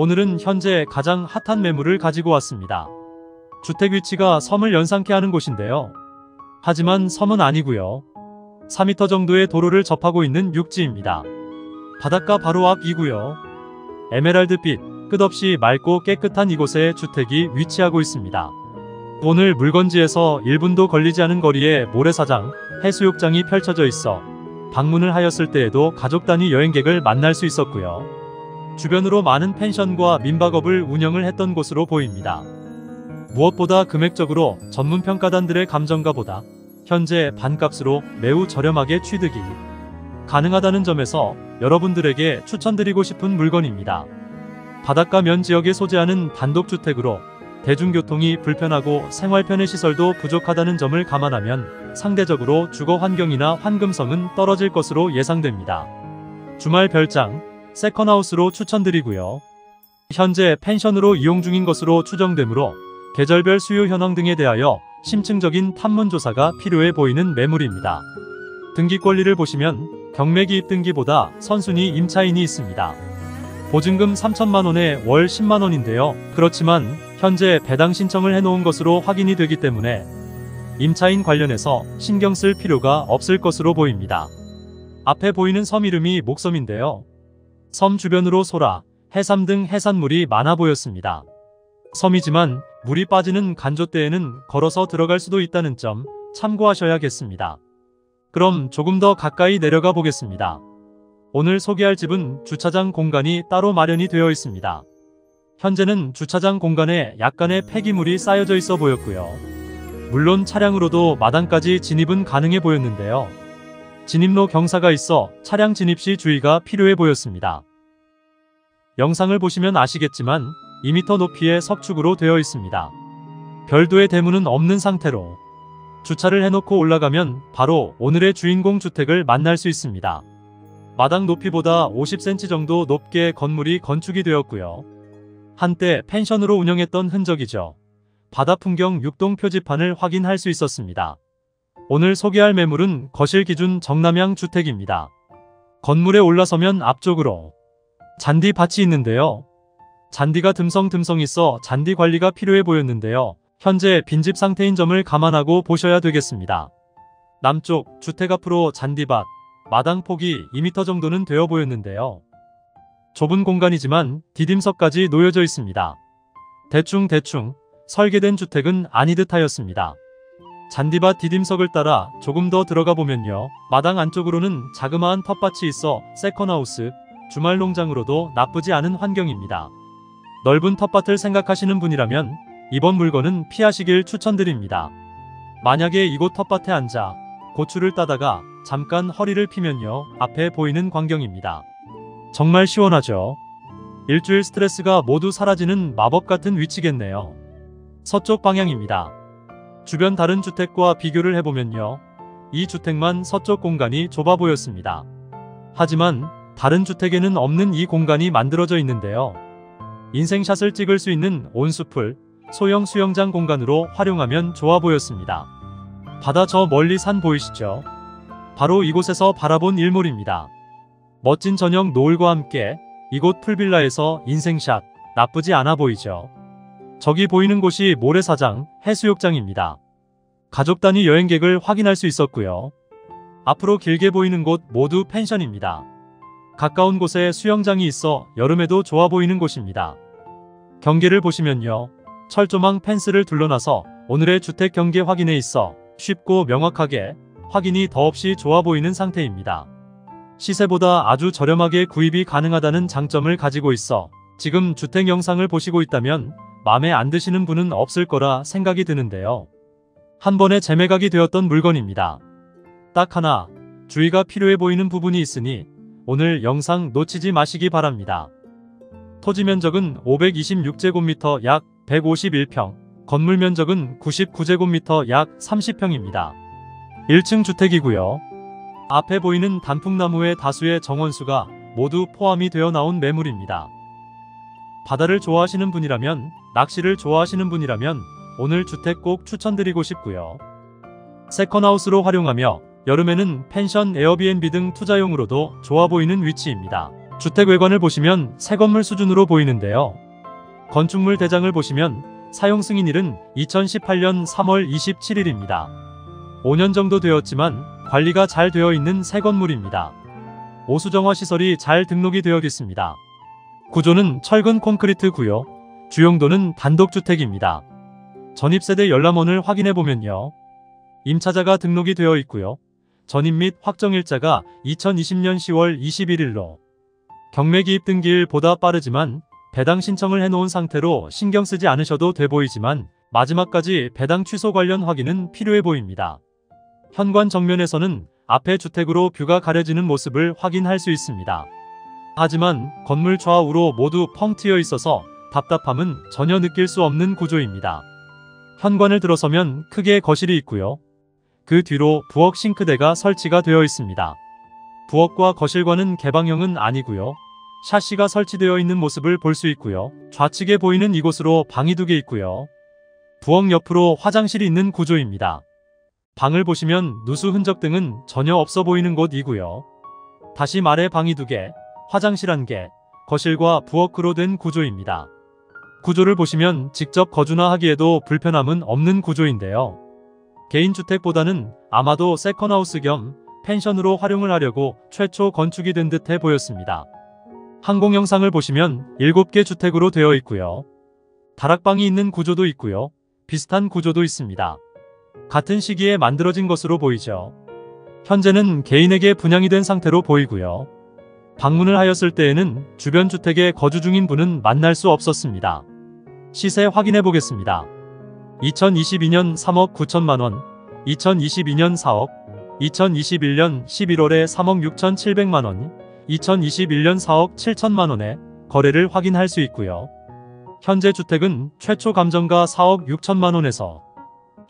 오늘은 현재 가장 핫한 매물을 가지고 왔습니다. 주택 위치가 섬을 연상케 하는 곳인데요. 하지만 섬은 아니고요. 4m 정도의 도로를 접하고 있는 육지입니다. 바닷가 바로 앞이고요. 에메랄드빛, 끝없이 맑고 깨끗한 이곳에 주택이 위치하고 있습니다. 오늘 물건지에서 1분도 걸리지 않은 거리에 모래사장, 해수욕장이 펼쳐져 있어 방문을 하였을 때에도 가족 단위 여행객을 만날 수 있었고요. 주변으로 많은 펜션과 민박업을 운영을 했던 곳으로 보입니다. 무엇보다 금액적으로 전문평가단들의 감정가 보다 현재 반값으로 매우 저렴하게 취득이 가능하다는 점에서 여러분들에게 추천드리고 싶은 물건입니다. 바닷가 면 지역에 소재하는 단독주택으로 대중교통이 불편하고 생활편의 시설도 부족하다는 점을 감안하면 상대적으로 주거 환경이나 환금성은 떨어질 것으로 예상됩니다. 주말 별장, 세컨하우스로 추천드리고요. 현재 펜션으로 이용 중인 것으로 추정되므로 계절별 수요 현황 등에 대하여 심층적인 탐문조사가 필요해 보이는 매물입니다. 등기 권리를 보시면 경매기입 등기보다 선순위 임차인이 있습니다. 보증금 3천만원에 월 10만원인데요. 그렇지만 현재 배당 신청을 해놓은 것으로 확인이 되기 때문에 임차인 관련해서 신경 쓸 필요가 없을 것으로 보입니다. 앞에 보이는 섬 이름이 목섬인데요. 섬 주변으로 소라, 해삼 등 해산물이 많아 보였습니다. 섬이지만 물이 빠지는 간조대에는 걸어서 들어갈 수도 있다는 점 참고하셔야겠습니다. 그럼 조금 더 가까이 내려가 보겠습니다. 오늘 소개할 집은 주차장 공간이 따로 마련이 되어 있습니다. 현재는 주차장 공간에 약간의 폐기물이 쌓여져 있어 보였고요. 물론 차량으로도 마당까지 진입은 가능해 보였는데요. 진입로 경사가 있어 차량 진입 시 주의가 필요해 보였습니다. 영상을 보시면 아시겠지만 2m 높이의 석축으로 되어 있습니다. 별도의 대문은 없는 상태로 주차를 해놓고 올라가면 바로 오늘의 주인공 주택을 만날 수 있습니다. 마당 높이보다 50cm 정도 높게 건물이 건축이 되었고요. 한때 펜션으로 운영했던 흔적이죠. 바다 풍경 6동 표지판을 확인할 수 있었습니다. 오늘 소개할 매물은 거실 기준 정남향 주택입니다. 건물에 올라서면 앞쪽으로 잔디밭이 있는데요. 잔디가 듬성듬성 있어 잔디 관리가 필요해 보였는데요. 현재 빈집 상태인 점을 감안하고 보셔야 되겠습니다. 남쪽 주택 앞으로 잔디밭, 마당 폭이 2m 정도는 되어 보였는데요. 좁은 공간이지만 디딤석까지 놓여져 있습니다. 대충 설계된 주택은 아니듯 하였습니다. 잔디밭 디딤석을 따라 조금 더 들어가 보면요. 마당 안쪽으로는 자그마한 텃밭이 있어 세컨하우스, 주말 농장으로도 나쁘지 않은 환경입니다. 넓은 텃밭을 생각하시는 분이라면 이번 물건은 피하시길 추천드립니다. 만약에 이곳 텃밭에 앉아 고추를 따다가 잠깐 허리를 피면요. 앞에 보이는 광경입니다. 정말 시원하죠? 일주일 스트레스가 모두 사라지는 마법 같은 위치겠네요. 서쪽 방향입니다. 주변 다른 주택과 비교를 해보면요. 이 주택만 서쪽 공간이 좁아 보였습니다. 하지만 다른 주택에는 없는 이 공간이 만들어져 있는데요. 인생샷을 찍을 수 있는 온수풀, 소형 수영장 공간으로 활용하면 좋아 보였습니다. 바다 저 멀리 산 보이시죠? 바로 이곳에서 바라본 일몰입니다. 멋진 저녁 노을과 함께 이곳 풀빌라에서 인생샷 나쁘지 않아 보이죠? 저기 보이는 곳이 모래사장, 해수욕장입니다. 가족 단위 여행객을 확인할 수 있었고요. 앞으로 길게 보이는 곳 모두 펜션입니다. 가까운 곳에 수영장이 있어 여름에도 좋아 보이는 곳입니다. 경계를 보시면요. 철조망 펜스를 둘러놔서 오늘의 주택 경계 확인에 있어 쉽고 명확하게 확인이 더없이 좋아 보이는 상태입니다. 시세보다 아주 저렴하게 구입이 가능하다는 장점을 가지고 있어 지금 주택 영상을 보시고 있다면 마음에 안 드시는 분은 없을 거라 생각이 드는데요. 한 번에 재매각이 되었던 물건입니다. 딱 하나 주의가 필요해 보이는 부분이 있으니 오늘 영상 놓치지 마시기 바랍니다. 토지 면적은 526제곱미터 약 151평, 건물 면적은 99제곱미터 약 30평입니다. 1층 주택이고요. 앞에 보이는 단풍나무의 다수의 정원수가 모두 포함이 되어 나온 매물입니다. 바다를 좋아하시는 분이라면, 낚시를 좋아하시는 분이라면 오늘 주택 꼭 추천드리고 싶고요. 세컨하우스로 활용하며 여름에는 펜션, 에어비앤비 등 투자용으로도 좋아 보이는 위치입니다. 주택 외관을 보시면 새 건물 수준으로 보이는데요. 건축물 대장을 보시면 사용 승인일은 2018년 3월 27일입니다. 5년 정도 되었지만 관리가 잘 되어 있는 새 건물입니다. 오수정화 시설이 잘 등록이 되어 있습니다. 구조는 철근 콘크리트 구요. 주용도는 단독주택입니다. 전입세대 열람원을 확인해보면요. 임차자가 등록이 되어 있고요. 전입 및 확정일자가 2020년 10월 21일로 경매기입 등기일보다 빠르지만 배당 신청을 해놓은 상태로 신경 쓰지 않으셔도 돼 보이지만 마지막까지 배당 취소 관련 확인은 필요해 보입니다. 현관 정면에서는 앞에 주택으로 뷰가 가려지는 모습을 확인할 수 있습니다. 하지만 건물 좌우로 모두 펑 트여 있어서 답답함은 전혀 느낄 수 없는 구조입니다. 현관을 들어서면 크게 거실이 있고요. 그 뒤로 부엌 싱크대가 설치가 되어 있습니다. 부엌과 거실과는 개방형은 아니고요. 샤시가 설치되어 있는 모습을 볼 수 있고요. 좌측에 보이는 이곳으로 방이 2개 있고요. 부엌 옆으로 화장실이 있는 구조입니다. 방을 보시면 누수 흔적 등은 전혀 없어 보이는 곳이고요. 다시 말해 방이 2개, 화장실 1개, 거실과 부엌으로 된 구조입니다. 구조를 보시면 직접 거주나 하기에도 불편함은 없는 구조인데요. 개인주택보다는 아마도 세컨하우스 겸 펜션으로 활용을 하려고 최초 건축이 된 듯해 보였습니다. 항공 영상을 보시면 7개 주택으로 되어 있고요. 다락방이 있는 구조도 있고요. 비슷한 구조도 있습니다. 같은 시기에 만들어진 것으로 보이죠. 현재는 개인에게 분양이 된 상태로 보이고요. 방문을 하였을 때에는 주변 주택에 거주 중인 분은 만날 수 없었습니다. 시세 확인해 보겠습니다. 2022년 3억 9천만원, 2022년 4억, 2021년 11월에 3억 6천7백만원, 2021년 4억 7천만원에 거래를 확인할 수 있고요. 현재 주택은 최초 감정가 4억 6천만원에서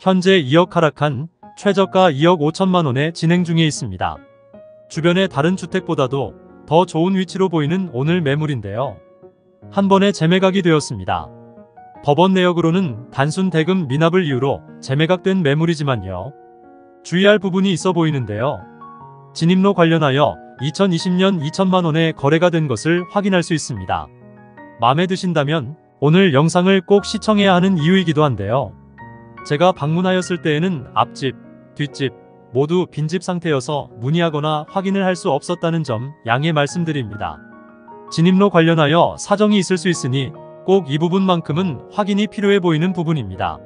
현재 2억 하락한 최저가 2억 5천만원에 진행 중에 있습니다. 주변의 다른 주택보다도 더 좋은 위치로 보이는 오늘 매물인데요. 한 번에 재매각이 되었습니다. 법원 내역으로는 단순 대금 미납을 이유로 재매각된 매물이지만요. 주의할 부분이 있어 보이는데요. 진입로 관련하여 2020년 2천만원에 거래가 된 것을 확인할 수 있습니다. 마음에 드신다면 오늘 영상을 꼭 시청해야 하는 이유이기도 한데요. 제가 방문하였을 때에는 앞집, 뒷집 모두 빈집 상태여서 문의하거나 확인을 할 수 없었다는 점 양해 말씀드립니다. 진입로 관련하여 사정이 있을 수 있으니 꼭 이 부분만큼은 확인이 필요해 보이는 부분입니다.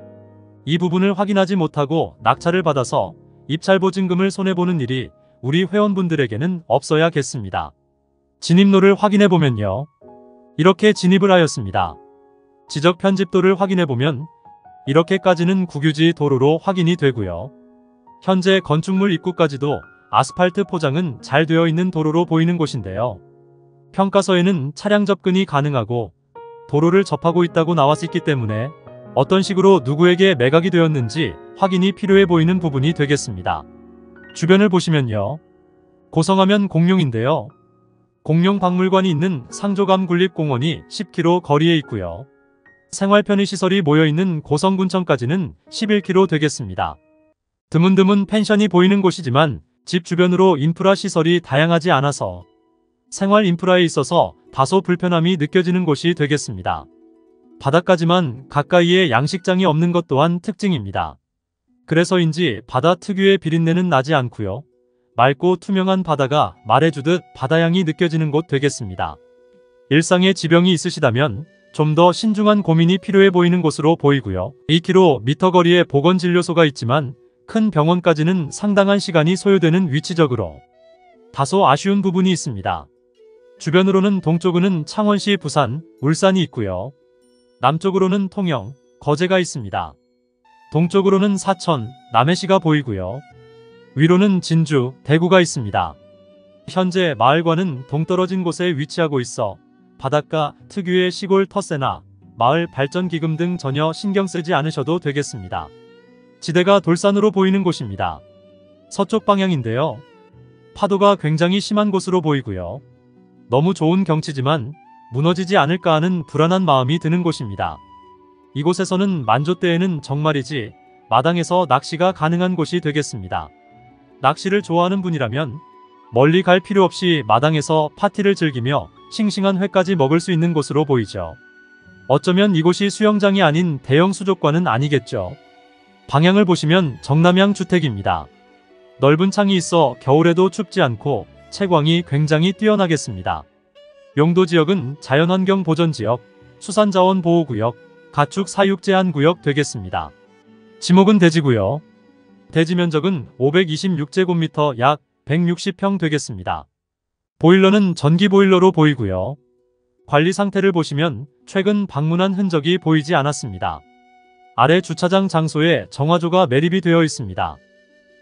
이 부분을 확인하지 못하고 낙찰을 받아서 입찰보증금을 손해보는 일이 우리 회원분들에게는 없어야겠습니다. 진입로를 확인해보면요. 이렇게 진입을 하였습니다. 지적 편집도를 확인해보면 이렇게까지는 국유지 도로로 확인이 되고요. 현재 건축물 입구까지도 아스팔트 포장은 잘 되어 있는 도로로 보이는 곳인데요. 평가서에는 차량 접근이 가능하고 도로를 접하고 있다고 나왔기 때문에 어떤 식으로 누구에게 매각이 되었는지 확인이 필요해 보이는 부분이 되겠습니다. 주변을 보시면요. 고성하면 공룡인데요. 공룡 박물관이 있는 상조감 군립공원이 10km 거리에 있고요. 생활 편의시설이 모여있는 고성군청까지는 11km 되겠습니다. 드문드문 펜션이 보이는 곳이지만 집 주변으로 인프라 시설이 다양하지 않아서 생활 인프라에 있어서 다소 불편함이 느껴지는 곳이 되겠습니다. 바닷가지만 가까이에 양식장이 없는 것 또한 특징입니다. 그래서인지 바다 특유의 비린내는 나지 않고요. 맑고 투명한 바다가 말해주듯 바다향이 느껴지는 곳 되겠습니다. 일상에 지병이 있으시다면 좀 더 신중한 고민이 필요해 보이는 곳으로 보이고요. 2km 거리에 보건진료소가 있지만 큰 병원까지는 상당한 시간이 소요되는 위치적으로 다소 아쉬운 부분이 있습니다. 주변으로는 동쪽으로는 창원시, 부산, 울산이 있고요. 남쪽으로는 통영, 거제가 있습니다. 동쪽으로는 사천, 남해시가 보이고요. 위로는 진주, 대구가 있습니다. 현재 마을과는 동떨어진 곳에 위치하고 있어 바닷가 특유의 시골 텃세나 마을 발전 기금 등 전혀 신경 쓰지 않으셔도 되겠습니다. 지대가 돌산으로 보이는 곳입니다. 서쪽 방향인데요. 파도가 굉장히 심한 곳으로 보이고요. 너무 좋은 경치지만 무너지지 않을까 하는 불안한 마음이 드는 곳입니다. 이곳에서는 만조 때에는 정말이지 마당에서 낚시가 가능한 곳이 되겠습니다. 낚시를 좋아하는 분이라면 멀리 갈 필요 없이 마당에서 파티를 즐기며 싱싱한 회까지 먹을 수 있는 곳으로 보이죠. 어쩌면 이곳이 수영장이 아닌 대형 수족관은 아니겠죠. 방향을 보시면 정남향 주택입니다. 넓은 창이 있어 겨울에도 춥지 않고 채광이 굉장히 뛰어나겠습니다. 용도 지역은 자연환경 보전지역, 수산자원 보호구역, 가축 사육 제한 구역 되겠습니다. 지목은 대지고요. 대지 면적은 526제곱미터 약 160평 되겠습니다. 보일러는 전기 보일러로 보이고요. 관리 상태를 보시면 최근 방문한 흔적이 보이지 않았습니다. 아래 주차장 장소에 정화조가 매립이 되어 있습니다.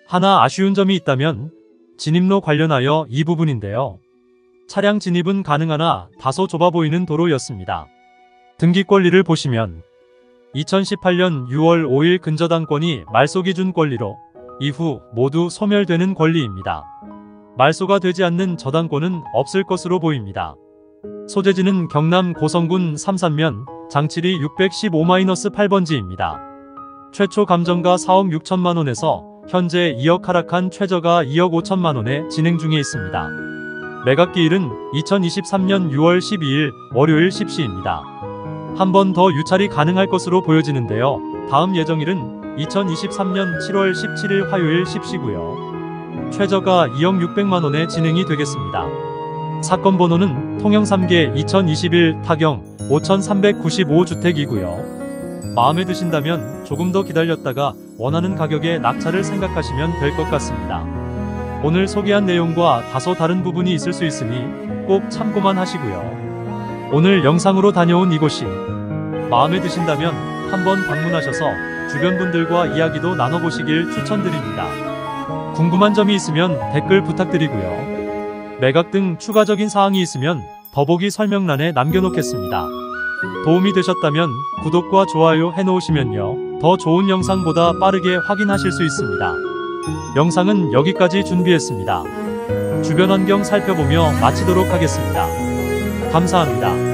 하나 아쉬운 점이 있다면 진입로 관련하여 이 부분인데요. 차량 진입은 가능하나 다소 좁아 보이는 도로였습니다. 등기 권리를 보시면 2018년 6월 5일 근저당권이 말소 기준 권리로 이후 모두 소멸되는 권리입니다. 말소가 되지 않는 저당권은 없을 것으로 보입니다. 소재지는 경남 고성군 삼산면 장칠이 615-8번지입니다. 최초 감정가 4억 6천만원에서 현재 2억 하락한 최저가 2억 5천만원에 진행 중에 있습니다. 매각기일은 2023년 6월 12일 월요일 10시입니다. 한 번 더 유찰이 가능할 것으로 보여지는데요. 다음 예정일은 2023년 7월 17일 화요일 10시고요. 최저가 2억 600만원에 진행이 되겠습니다. 사건 번호는 통영 3개 2021 타경 5395주택이고요. 마음에 드신다면 조금 더 기다렸다가 원하는 가격에 낙찰을 생각하시면 될 것 같습니다. 오늘 소개한 내용과 다소 다른 부분이 있을 수 있으니 꼭 참고만 하시고요. 오늘 영상으로 다녀온 이곳이 마음에 드신다면 한번 방문하셔서 주변 분들과 이야기도 나눠보시길 추천드립니다. 궁금한 점이 있으면 댓글 부탁드리고요. 매각 등 추가적인 사항이 있으면 더보기 설명란에 남겨놓겠습니다. 도움이 되셨다면 구독과 좋아요 해놓으시면요. 더 좋은 영상보다 빠르게 확인하실 수 있습니다. 영상은 여기까지 준비했습니다. 주변 환경 살펴보며 마치도록 하겠습니다. 감사합니다.